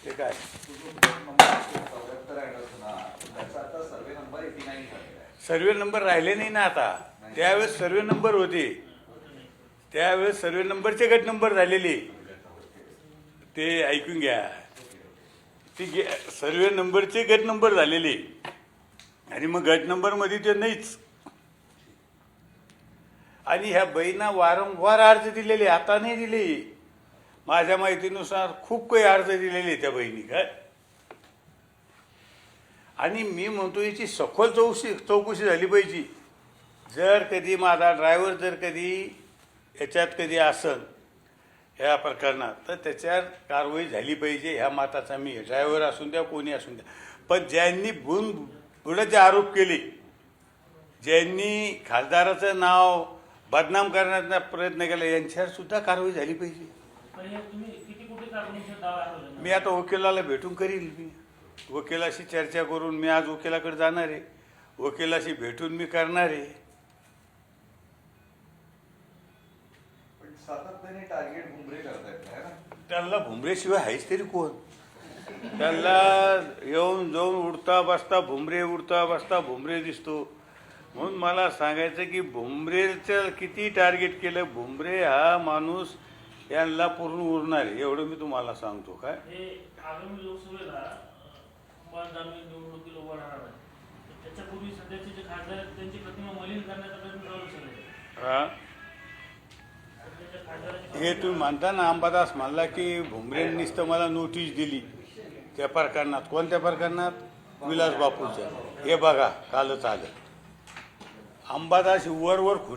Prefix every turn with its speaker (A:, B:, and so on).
A: ते काय survey number राहिले नाही ना आता. त्यावेळेस सर्वे नंबर होते, त्यावेळेस सर्वे नंबरचे गट नंबर झालेले. ते ऐकून घ्या, ती सर्वे नंबरचे गट नंबर झालेले आणि मग गट नंबरमध्ये ते नाहीच. आणि ह्या बहिणा वारंवार अर्ज दिलेले, आता नाही दिले. माझ्या माहितीनुसार खूप काही अर्ज दिलेले त्या बहिणी काय. आणि मी म्हणतो याची सखोल चौकशी झाली पाहिजे. जर कधी माझा ड्रायव्हर जर कधी याच्यात कधी असन ह्या प्रकरणात, तर त्याच्यावर कारवाई झाली पाहिजे. ह्या माताचा मी ड्रायव्हर असून द्या, कोणी असून द्या. पण ज्यांनी बुडाचे आरोप केले, ज्यांनी खासदाराचं नाव बदनाम करण्याचा प्रयत्न केला, यांच्यावर सुद्धा कारवाई झाली पाहिजे. मी आता वकिलाला भेटून करील. मी वकिलाशी चर्चा करून, मी आज वकिलाकडे जाणार आहे, वकिलाशी भेटून मी करणार आहे.
B: सातत्याने टार्गेट भुमरे करतायत ना.
A: त्यांना भुमरेशिवाय आहेच तरी कोण. त्यांना येऊन जाऊन उडता बसता भुमरे, उडता बसता भुमरे दिसतो. म्हणून मला सांगायचं की भुमरेचं किती टार्गेट केलं, भुमरे हा माणूस यांना पूर्ण उरणार आहे, एवढं मी तुम्हाला सांगतो. काय
C: आगामी लोकसभेला निवडणुकीला उभं राहणार आहे, त्याच्यापूर्वी सध्याचे जे खासदार आहेत त्यांची प्रतिमा मलिन करण्याचा प्रयत्न चालू
A: हा, हे तुम्ही म्हणता ना, अंबादास म्हणला की भुमरेंनीच तर मला नोटीस दिली त्या प्रकरणात. कोणत्या प्रकरणात? विलास बापूच्या. हे बघा कालच आलं. अंबादास वर